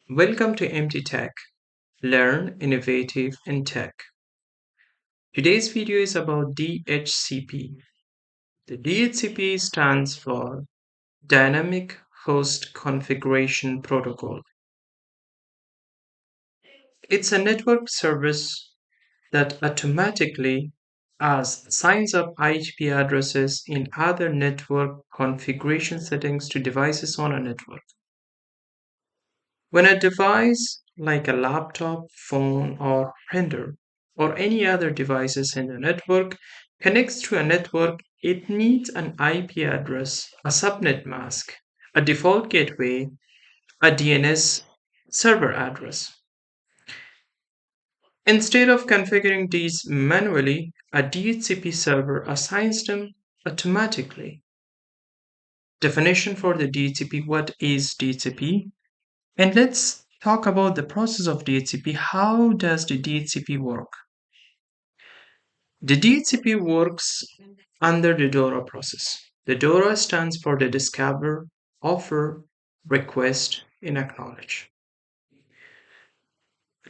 Welcome to MT Tech. Learn Innovative in Tech. Today's video is about DHCP. The DHCP stands for Dynamic Host Configuration Protocol. It's a network service that automatically assigns up IP addresses in other network configuration settings to devices on a network. When a device like a laptop, phone, or printer, or any other devices in the network connects to a network, it needs an IP address, a subnet mask, a default gateway, a DNS server address. Instead of configuring these manually, a DHCP server assigns them automatically. Definition for the DHCP: what is DHCP? And let's talk about the process of DHCP. How does the DHCP work? The DHCP works under the DORA process. The DORA stands for the Discover, Offer, Request, and Acknowledge.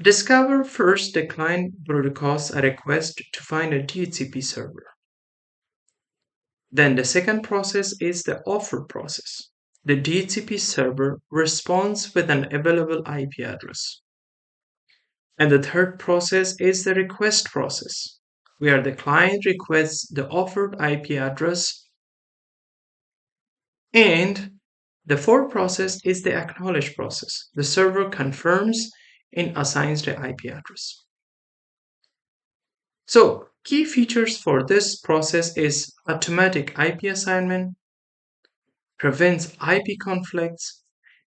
Discover: first, the client broadcasts a request to find a DHCP server. Then the second process is the offer process. The DHCP server responds with an available IP address. And the third process is the request process, where the client requests the offered IP address. And the fourth process is the acknowledge process. The server confirms and assigns the IP address. So, key features for this process is automatic IP assignment, prevents IP conflicts,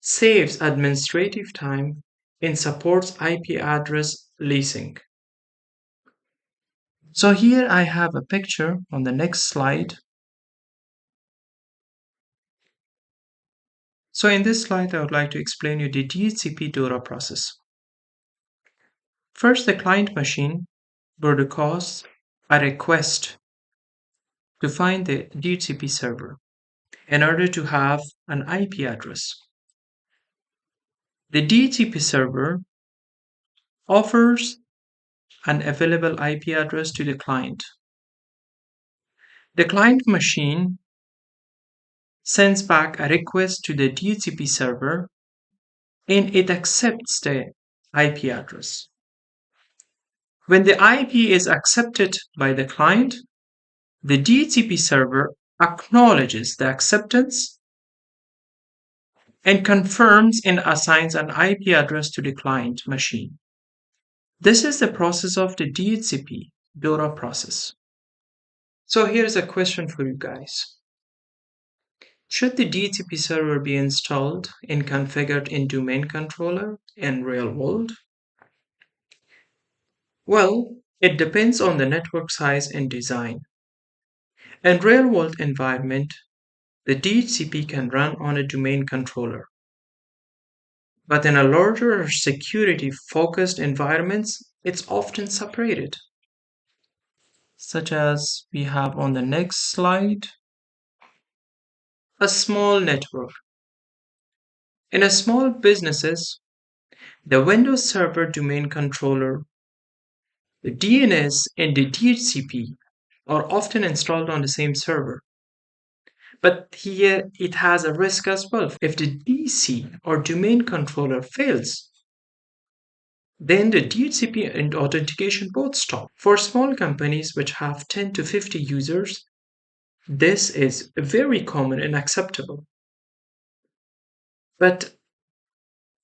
saves administrative time, and supports IP address leasing. So here I have a picture on the next slide. So in this slide, I would like to explain you the DHCP DORA process. First, the client machine broadcasts a request to find the DHCP server in order to have an IP address. The DHCP server offers an available IP address to the client. The client machine sends back a request to the DHCP server and it accepts the IP address. When the IP is accepted by the client, the DHCP server acknowledges the acceptance and confirms and assigns an IP address to the client machine. This is the process of the DHCP DORA process. So here's a question for you guys. Should the DHCP server be installed and configured in domain controller in real world? Well, it depends on the network size and design. In real world environment, the DHCP can run on a domain controller. But in a larger security-focused environments, it's often separated, such as we have on the next slide. A small network. In a small businesses, the Windows Server domain controller, the DNS, and the DHCP are often installed on the same server. But here it has a risk as well. If the DC or domain controller fails, then the DHCP and authentication both stop. For small companies which have 10 to 50 users, this is very common and acceptable. But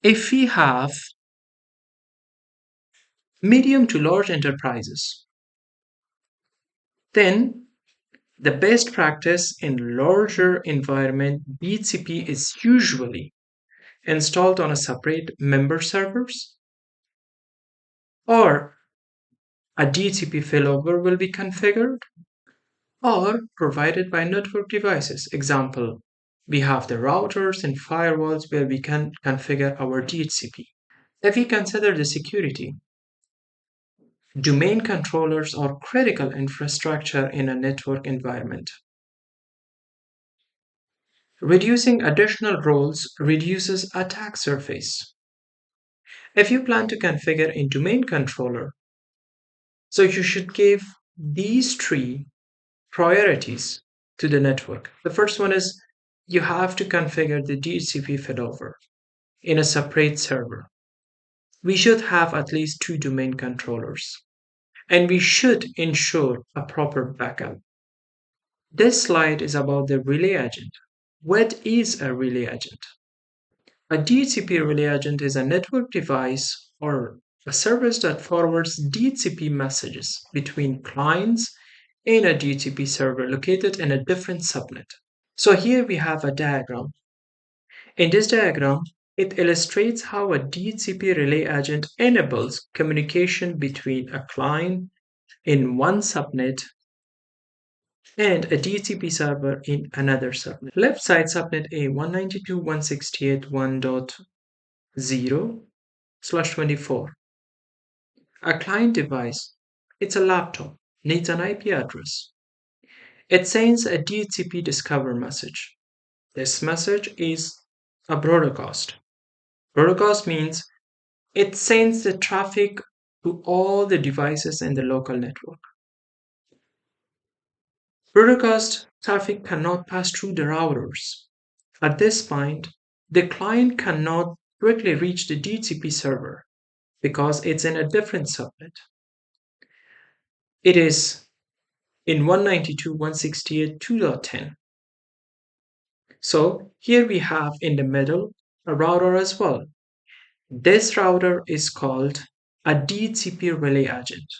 if we have medium to large enterprises, then the best practice in larger environment, DHCP is usually installed on a separate member servers, or a DHCP failover will be configured or provided by network devices. Example, we have the routers and firewalls where we can configure our DHCP. If we consider the security, domain controllers are critical infrastructure in a network environment. Reducing additional roles reduces attack surface. If you plan to configure a domain controller, so you should give these three priorities to the network. The first one is you have to configure the DHCP failover in a separate server. We should have at least two domain controllers, and we should ensure a proper backup. This slide is about the relay agent. What is a relay agent? A DHCP relay agent is a network device or a service that forwards DHCP messages between clients in a DHCP server located in a different subnet. So here we have a diagram. In this diagram, it illustrates how a DHCP relay agent enables communication between a client in one subnet and a DHCP server in another subnet. Left side subnet A 192.168.1.0/24. A client device, it's a laptop, needs an IP address. It sends a DHCP discover message. This message is a broadcast. Broadcast means it sends the traffic to all the devices in the local network. Broadcast traffic cannot pass through the routers. At this point, the client cannot directly reach the DHCP server because it's in a different subnet. It is in 192.168.2.10. So here we have in the middle a router as well. This router is called a DHCP relay agent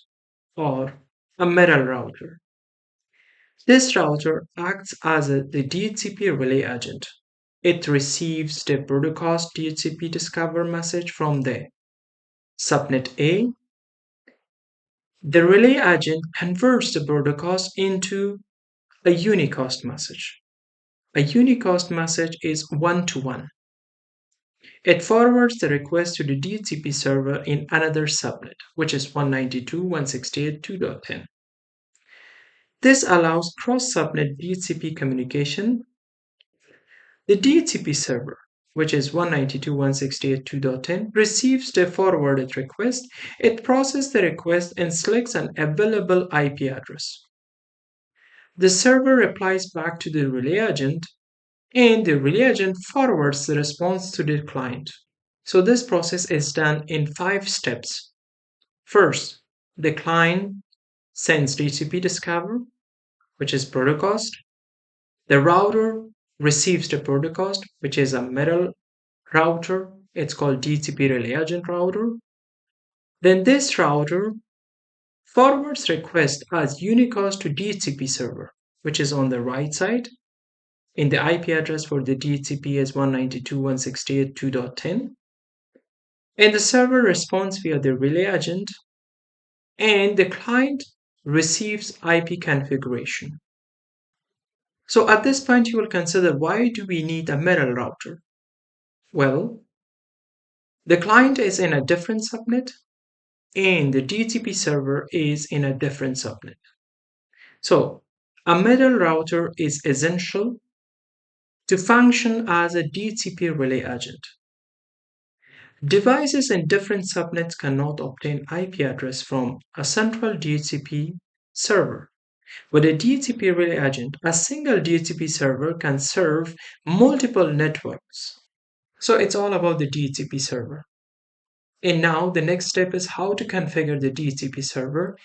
or a middle router. This router acts as the DHCP relay agent. It receives the broadcast DHCP discover message from the subnet A. The relay agent converts the broadcast into a unicast message. A unicast message is one-to-one. It forwards the request to the DHCP server in another subnet, which is 192.168.2.10. This allows cross-subnet DHCP communication. The DHCP server, which is 192.168.2.10, receives the forwarded request. It processes the request and selects an available IP address. The server replies back to the relay agent, and the relay agent forwards the response to the client. So this process is done in 5 steps. First, the client sends DHCP discover, which is broadcast. The router receives the broadcast, which is a middle router. It's called DHCP relay agent router. Then this router forwards request as unicast to DHCP server, which is on the right side. In the IP address for the DHCP is 192.168.2.10. And the server responds via the relay agent, and the client receives IP configuration. So at this point, you will consider, why do we need a middle router? Well, the client is in a different subnet and the DHCP server is in a different subnet. So a middle router is essential to function as a DHCP relay agent. Devices in different subnets cannot obtain IP address from a central DHCP server. With a DHCP relay agent, a single DHCP server can serve multiple networks. So it's all about the DHCP server. And now the next step is how to configure the DHCP server